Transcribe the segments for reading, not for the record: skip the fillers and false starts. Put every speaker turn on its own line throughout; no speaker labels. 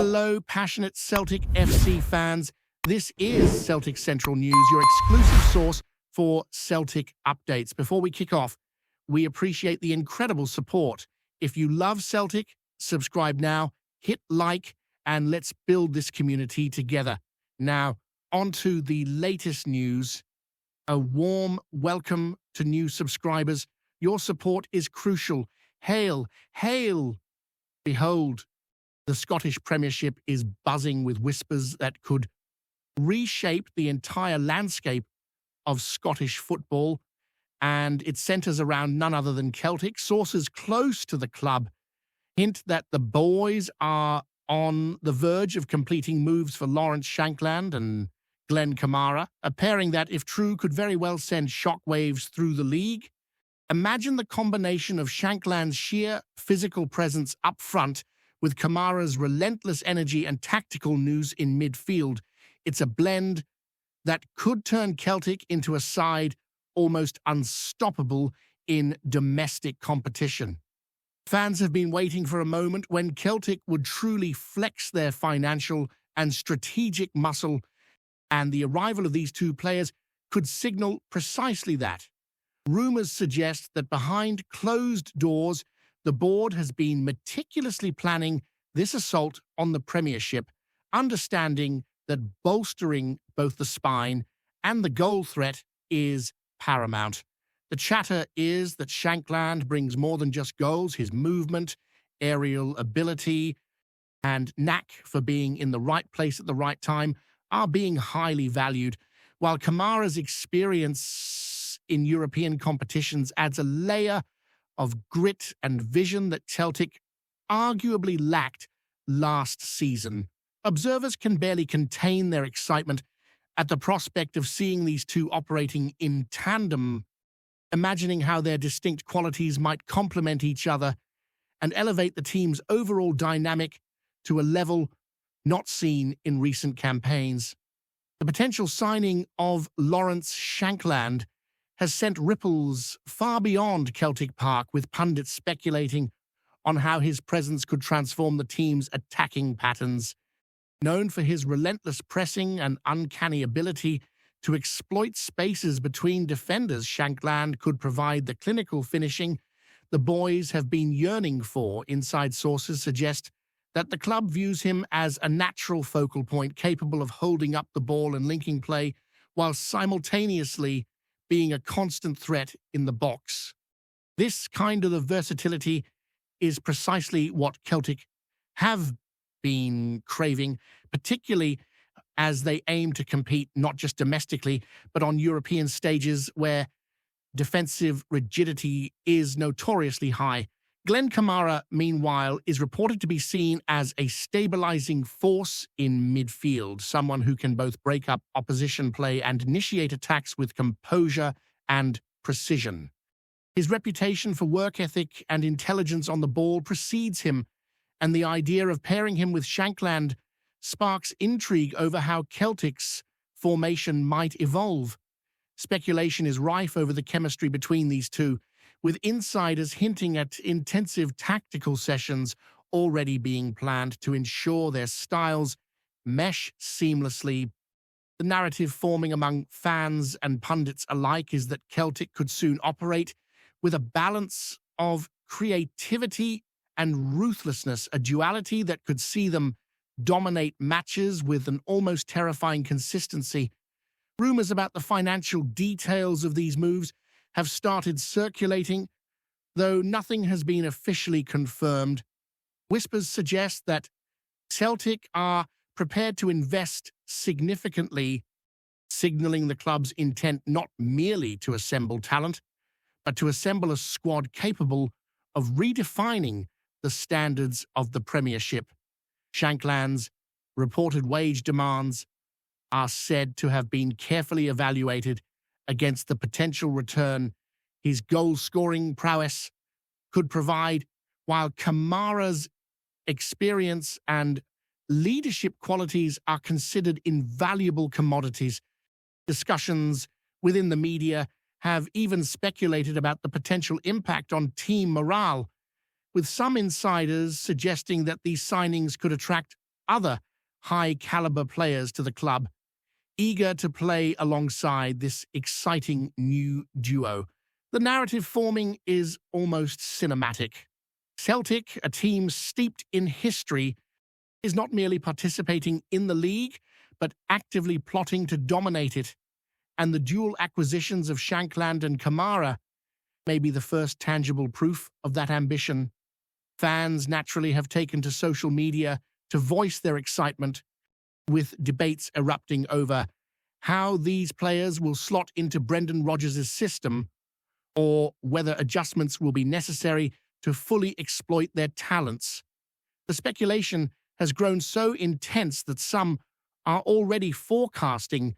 Hello, passionate Celtic FC fans. This is Celtic Central News, your exclusive source for Celtic updates. Before we kick off, we appreciate the incredible support. If you love Celtic, subscribe now, hit like, and let's build this community together. Now, on to the latest news. A warm welcome to new subscribers. Your support is crucial. Hail, hail! Behold, the Scottish Premiership is buzzing with whispers that could reshape the entire landscape of Scottish football, and it centres around none other than Celtic. Sources close to the club hint that the boys are on the verge of completing moves for Lawrence Shankland and Glen Kamara, a pairing that, if true, could very well send shockwaves through the league. Imagine the combination of Shankland's sheer physical presence up front with Kamara's relentless energy and tactical nous in midfield. It's a blend that could turn Celtic into a side almost unstoppable in domestic competition. Fans have been waiting for a moment when Celtic would truly flex their financial and strategic muscle, and the arrival of these two players could signal precisely that. Rumours suggest that behind closed doors, the board has been meticulously planning this assault on the Premiership, understanding that bolstering both the spine and the goal threat is paramount. The chatter is that Shankland brings more than just goals. His movement, aerial ability, and knack for being in the right place at the right time are being highly valued, while Kamara's experience in European competitions adds a layer of grit and vision that Celtic arguably lacked last season. Observers can barely contain their excitement at the prospect of seeing these two operating in tandem, imagining how their distinct qualities might complement each other and elevate the team's overall dynamic to a level not seen in recent campaigns. The potential signing of Lawrence Shankland has sent ripples far beyond Celtic Park, with pundits speculating on how his presence could transform the team's attacking patterns. Known for his relentless pressing and uncanny ability to exploit spaces between defenders, Shankland could provide the clinical finishing the boys have been yearning for. Inside sources suggest that the club views him as a natural focal point, capable of holding up the ball and linking play, while simultaneously being a constant threat in the box. This kind of versatility is precisely what Celtic have been craving, particularly as they aim to compete not just domestically, but on European stages where defensive rigidity is notoriously high. Glen Kamara, meanwhile, is reported to be seen as a stabilizing force in midfield, someone who can both break up opposition play and initiate attacks with composure and precision. His reputation for work ethic and intelligence on the ball precedes him, and the idea of pairing him with Shankland sparks intrigue over how Celtic's formation might evolve. Speculation is rife over the chemistry between these two, with insiders hinting at intensive tactical sessions already being planned to ensure their styles mesh seamlessly. The narrative forming among fans and pundits alike is that Celtic could soon operate with a balance of creativity and ruthlessness, a duality that could see them dominate matches with an almost terrifying consistency. Rumours about the financial details of these moves have started circulating, though nothing has been officially confirmed. Whispers suggest that Celtic are prepared to invest significantly, signalling the club's intent not merely to assemble talent, but to assemble a squad capable of redefining the standards of the Premiership. Shankland's reported wage demands are said to have been carefully evaluated against the potential return his goal-scoring prowess could provide, while Kamara's experience and leadership qualities are considered invaluable commodities. Discussions within the media have even speculated about the potential impact on team morale, with some insiders suggesting that these signings could attract other high-caliber players to the club, eager to play alongside this exciting new duo. The narrative forming is almost cinematic. Celtic, a team steeped in history, is not merely participating in the league, but actively plotting to dominate it. And the dual acquisitions of Shankland and Kamara may be the first tangible proof of that ambition. Fans naturally have taken to social media to voice their excitement, with debates erupting over how these players will slot into Brendan Rodgers' system or whether adjustments will be necessary to fully exploit their talents. The speculation has grown so intense that some are already forecasting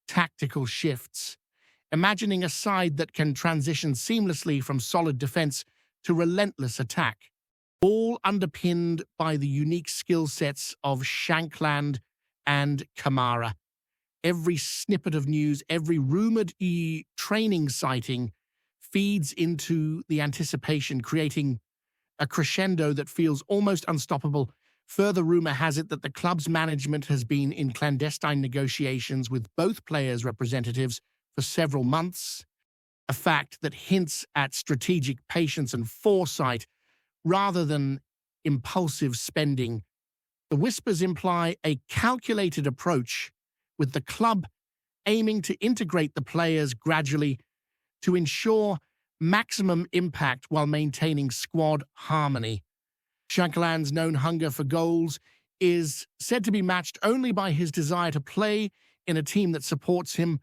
tactical shifts, imagining a side that can transition seamlessly from solid defense to relentless attack, all underpinned by the unique skill sets of Shankland and Kamara. Every snippet of news, every rumored training sighting feeds into the anticipation, creating a crescendo that feels almost unstoppable. Further rumor has it that the club's management has been in clandestine negotiations with both players' representatives for several months, a fact that hints at strategic patience and foresight rather than impulsive spending. The whispers imply a calculated approach, with the club aiming to integrate the players gradually to ensure maximum impact while maintaining squad harmony. Shankland's known hunger for goals is said to be matched only by his desire to play in a team that supports him,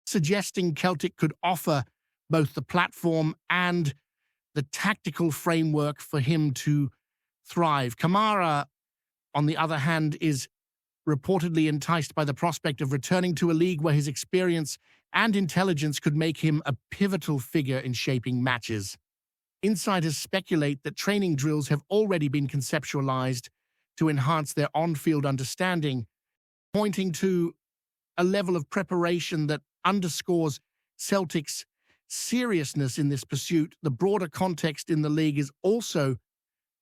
suggesting Celtic could offer both the platform and the tactical framework for him to thrive. Kamara, on the other hand, is reportedly enticed by the prospect of returning to a league where his experience and intelligence could make him a pivotal figure in shaping matches. Insiders speculate that training drills have already been conceptualized to enhance their on-field understanding, pointing to a level of preparation that underscores Celtic's seriousness in this pursuit. The broader context in the league is also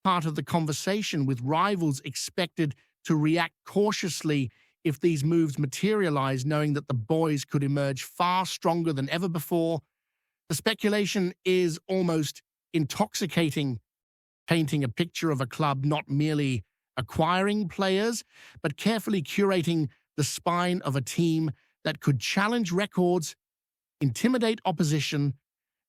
part of the conversation, with rivals expected to react cautiously if these moves materialize, knowing that the boys could emerge far stronger than ever before. The speculation is almost intoxicating, painting a picture of a club not merely acquiring players, but carefully curating the spine of a team that could challenge records, intimidate opposition,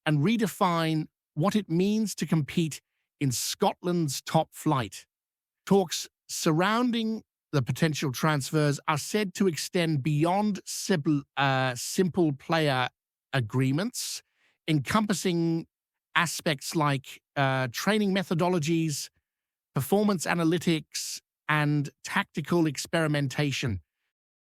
and redefine what it means to compete in Scotland's top flight. Talks surrounding the potential transfers are said to extend beyond simple player agreements, encompassing aspects like training methodologies, performance analytics, and tactical experimentation.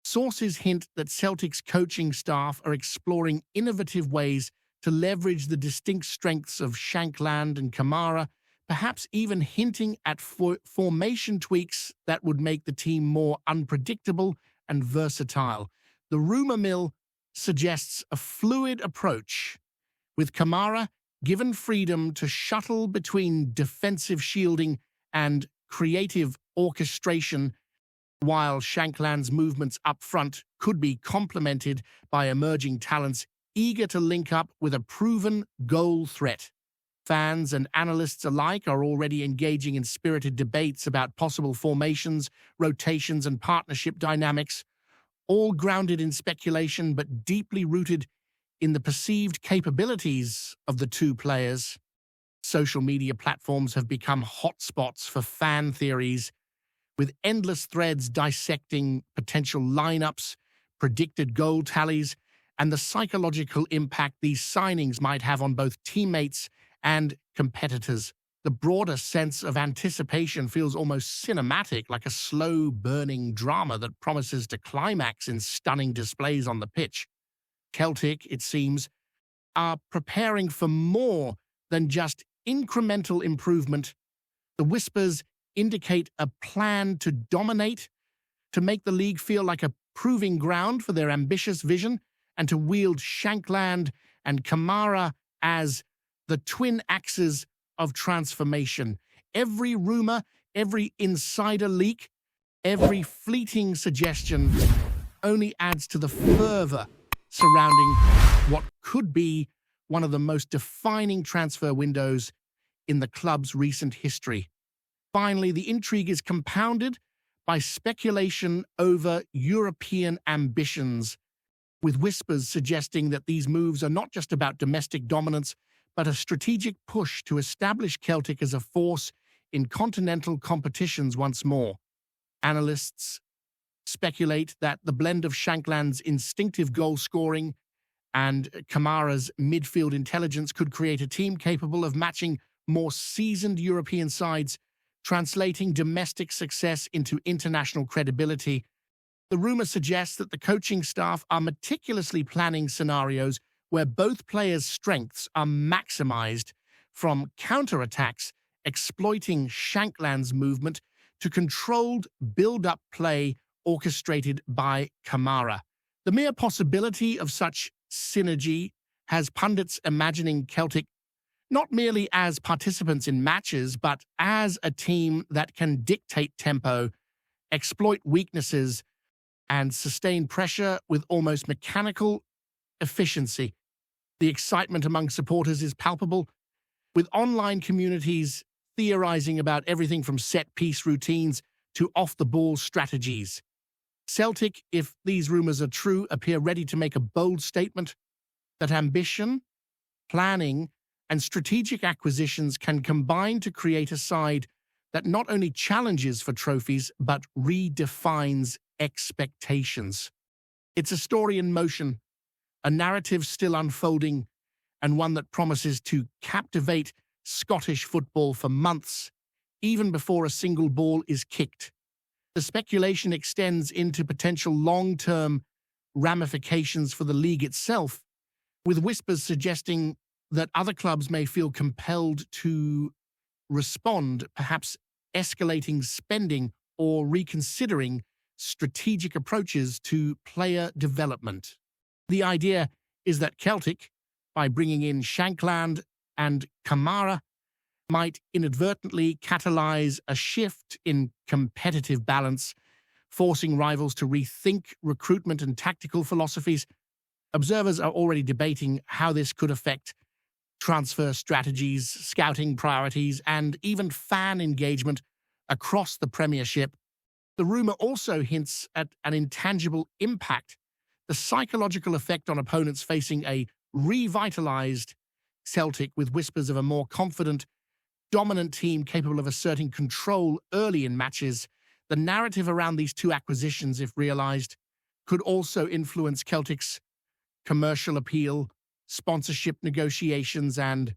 Sources hint that Celtic's coaching staff are exploring innovative ways to leverage the distinct strengths of Shankland and Kamara, perhaps even hinting at formation tweaks that would make the team more unpredictable and versatile. The rumor mill suggests a fluid approach, with Kamara given freedom to shuttle between defensive shielding and creative orchestration, while Shankland's movements up front could be complemented by emerging talents eager to link up with a proven goal threat. Fans and analysts alike are already engaging in spirited debates about possible formations, rotations, and partnership dynamics, all grounded in speculation but deeply rooted in the perceived capabilities of the two players. Social media platforms have become hotspots for fan theories, with endless threads dissecting potential lineups, predicted goal tallies, and the psychological impact these signings might have on both teammates and competitors. The broader sense of anticipation feels almost cinematic, like a slow-burning drama that promises to climax in stunning displays on the pitch. Celtic, it seems, are preparing for more than just incremental improvement. The whispers indicate a plan to dominate, to make the league feel like a proving ground for their ambitious vision, and to wield Shankland and Kamara as the twin axes of transformation. Every rumor, every insider leak Every fleeting suggestion only adds to the fervor surrounding what could be one of the most defining transfer windows in the club's recent history. Finally, the intrigue is compounded by speculation over European ambitions, with whispers suggesting that these moves are not just about domestic dominance, but a strategic push to establish Celtic as a force in continental competitions once more. Analysts speculate that the blend of Shankland's instinctive goal-scoring and Kamara's midfield intelligence could create a team capable of matching more seasoned European sides, translating domestic success into international credibility. The rumor suggests that the coaching staff are meticulously planning scenarios where both players' strengths are maximized, from counterattacks exploiting Shankland's movement to controlled build-up play orchestrated by Kamara. The mere possibility of such synergy has pundits imagining Celtic not merely as participants in matches, but as a team that can dictate tempo, exploit weaknesses, and sustain pressure with almost mechanical efficiency. The excitement among supporters is palpable, with online communities theorizing about everything from set-piece routines to off-the-ball strategies. Celtic, if these rumors are true, appear ready to make a bold statement that ambition, planning, and strategic acquisitions can combine to create a side that not only challenges for trophies, but redefines expectations. It's a story in motion, a narrative still unfolding, and one that promises to captivate Scottish football for months, even before a single ball is kicked. The speculation extends into potential long-term ramifications for the league itself, with whispers suggesting that other clubs may feel compelled to respond, perhaps escalating spending or reconsidering strategic approaches to player development. The idea is that Celtic, by bringing in Shankland and Kamara, might inadvertently catalyze a shift in competitive balance, forcing rivals to rethink recruitment and tactical philosophies. Observers are already debating how this could affect transfer strategies, scouting priorities, and even fan engagement across the Premiership. The rumor also hints at an intangible impact, the psychological effect on opponents facing a revitalized Celtic, with whispers of a more confident, dominant team capable of asserting control early in matches. The narrative around these two acquisitions, if realized, could also influence Celtic's commercial appeal, sponsorship negotiations, and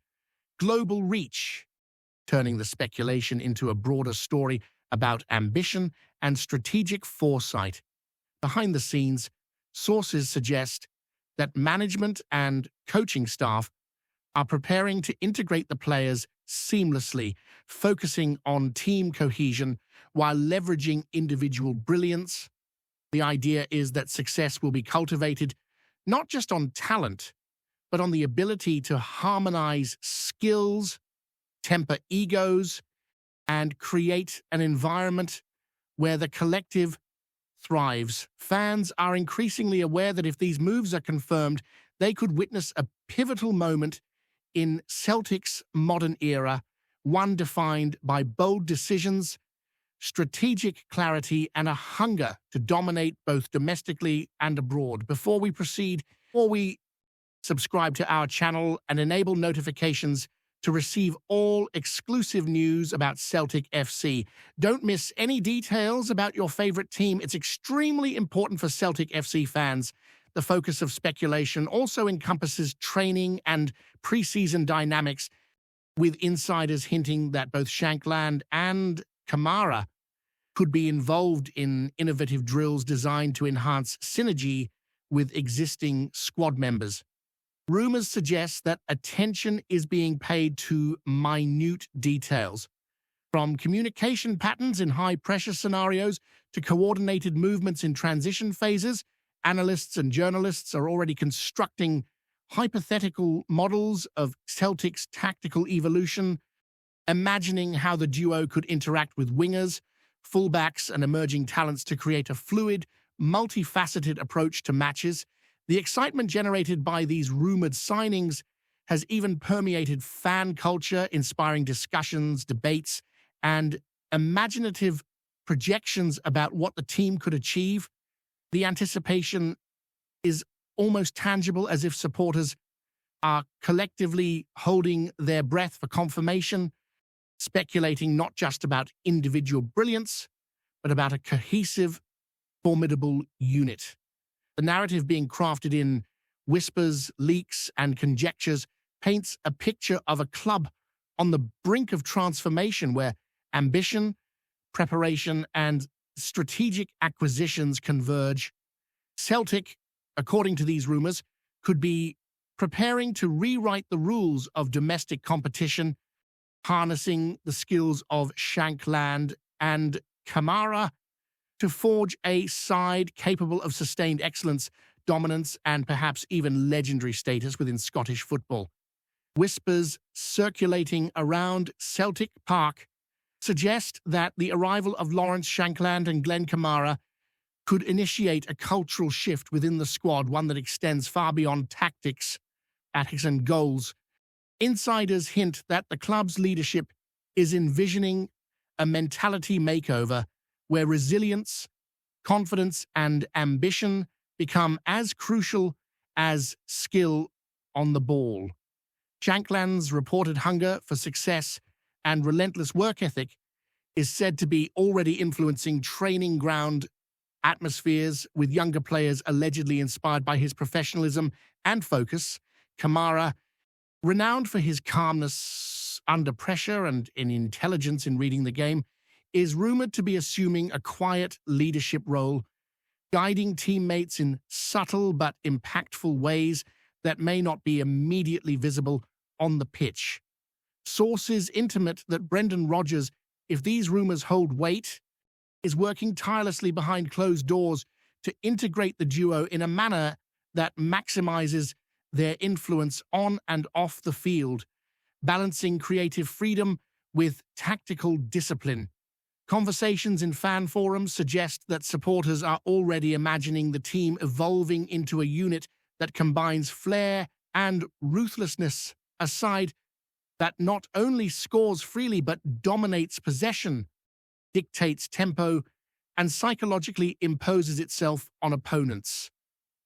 global reach, turning the speculation into a broader story about ambition and strategic foresight. Behind the scenes, sources suggest that management and coaching staff are preparing to integrate the players seamlessly, focusing on team cohesion while leveraging individual brilliance. The idea is that success will be cultivated not just on talent, but on the ability to harmonize skills, temper egos, and create an environment where the collective thrives. Fans are increasingly aware that if these moves are confirmed, they could witness a pivotal moment in Celtic's modern era, one defined by bold decisions, strategic clarity, and a hunger to dominate both domestically and abroad. Before we proceed, subscribe to our channel and enable notifications to receive all exclusive news about Celtic FC. Don't miss any details about your favorite team. It's extremely important for Celtic FC fans. The focus of speculation also encompasses training and preseason dynamics, with insiders hinting that both Shankland and Kamara could be involved in innovative drills designed to enhance synergy with existing squad members. Rumors suggest that attention is being paid to minute details, from communication patterns in high-pressure scenarios to coordinated movements in transition phases. Analysts and journalists are already constructing hypothetical models of Celtic's tactical evolution, imagining how the duo could interact with wingers, fullbacks, and emerging talents to create a fluid, multifaceted approach to matches. The excitement generated by these rumored signings has even permeated fan culture, inspiring discussions, debates, and imaginative projections about what the team could achieve. The anticipation is almost tangible, as if supporters are collectively holding their breath for confirmation, speculating not just about individual brilliance, but about a cohesive, formidable unit. The narrative being crafted in whispers, leaks, and conjectures paints a picture of a club on the brink of transformation where ambition, preparation, and strategic acquisitions converge. Celtic, according to these rumors, could be preparing to rewrite the rules of domestic competition, harnessing the skills of Shankland and Kamara to forge a side capable of sustained excellence, dominance, and perhaps even legendary status within Scottish football. Whispers circulating around Celtic Park suggest that the arrival of Lawrence Shankland and Glen Kamara could initiate a cultural shift within the squad, one that extends far beyond tactics and goals. Insiders hint that the club's leadership is envisioning a mentality makeover where resilience, confidence, and ambition become as crucial as skill on the ball. Shankland's reported hunger for success and relentless work ethic is said to be already influencing training ground atmospheres, with younger players allegedly inspired by his professionalism and focus. Kamara, renowned for his calmness under pressure and intelligence in reading the game, is rumored to be assuming a quiet leadership role, guiding teammates in subtle but impactful ways that may not be immediately visible on the pitch. Sources intimate that Brendan Rodgers, if these rumors hold weight, is working tirelessly behind closed doors to integrate the duo in a manner that maximizes their influence on and off the field, balancing creative freedom with tactical discipline. Conversations in fan forums suggest that supporters are already imagining the team evolving into a unit that combines flair and ruthlessness, a side that not only scores freely but dominates possession, dictates tempo, and psychologically imposes itself on opponents.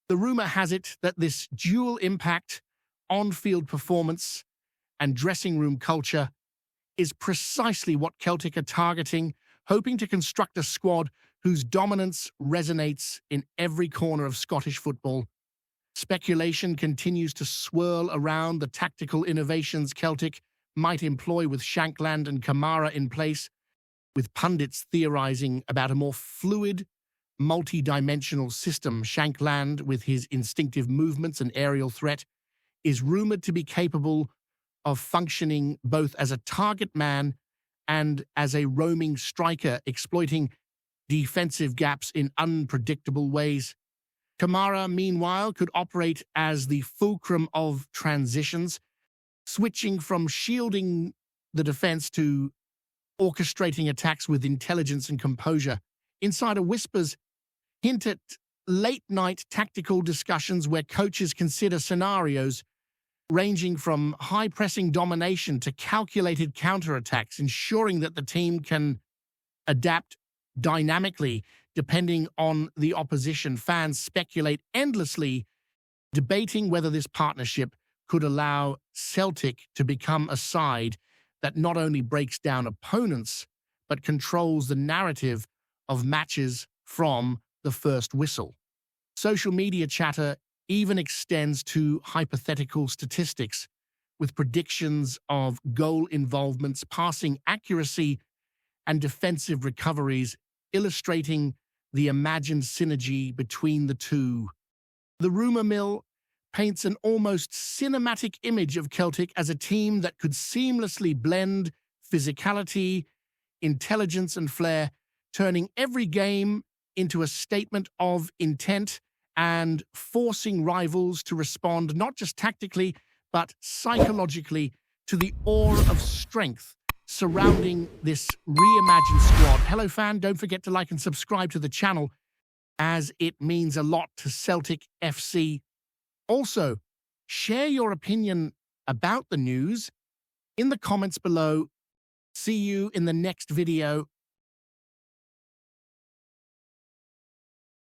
The rumor has it that this dual impact, on-field performance, and dressing room culture is precisely what Celtic are targeting, hoping to construct a squad whose dominance resonates in every corner of Scottish football. Speculation continues to swirl around the tactical innovations Celtic might employ with Shankland and Kamara in place, with pundits theorizing about a more fluid, multi-dimensional system. Shankland, with his instinctive movements and aerial threat, is rumored to be capable of functioning both as a target man and as a roaming striker, exploiting defensive gaps in unpredictable ways. Kamara, meanwhile, could operate as the fulcrum of transitions, switching from shielding the defense to orchestrating attacks with intelligence and composure. Insider whispers hint at late-night tactical discussions where coaches consider scenarios ranging from high-pressing domination to calculated counterattacks, ensuring that the team can adapt dynamically depending on the opposition. Fans speculate endlessly, debating whether this partnership could allow Celtic to become a side that not only breaks down opponents, but controls the narrative of matches from the first whistle. Social media chatter even extends to hypothetical statistics, with predictions of goal involvements, passing accuracy, and defensive recoveries, illustrating the imagined synergy between the two. The rumor mill paints an almost cinematic image of Celtic as a team that could seamlessly blend physicality, intelligence, and flair, turning every game into a statement of intent and forcing rivals to respond not just tactically, but psychologically to the aura of strength surrounding this reimagined squad. Hello, fan. Don't forget to like and subscribe to the channel, as it means a lot to Celtic FC. Also, share your opinion about the news in the comments below. See you in the next video.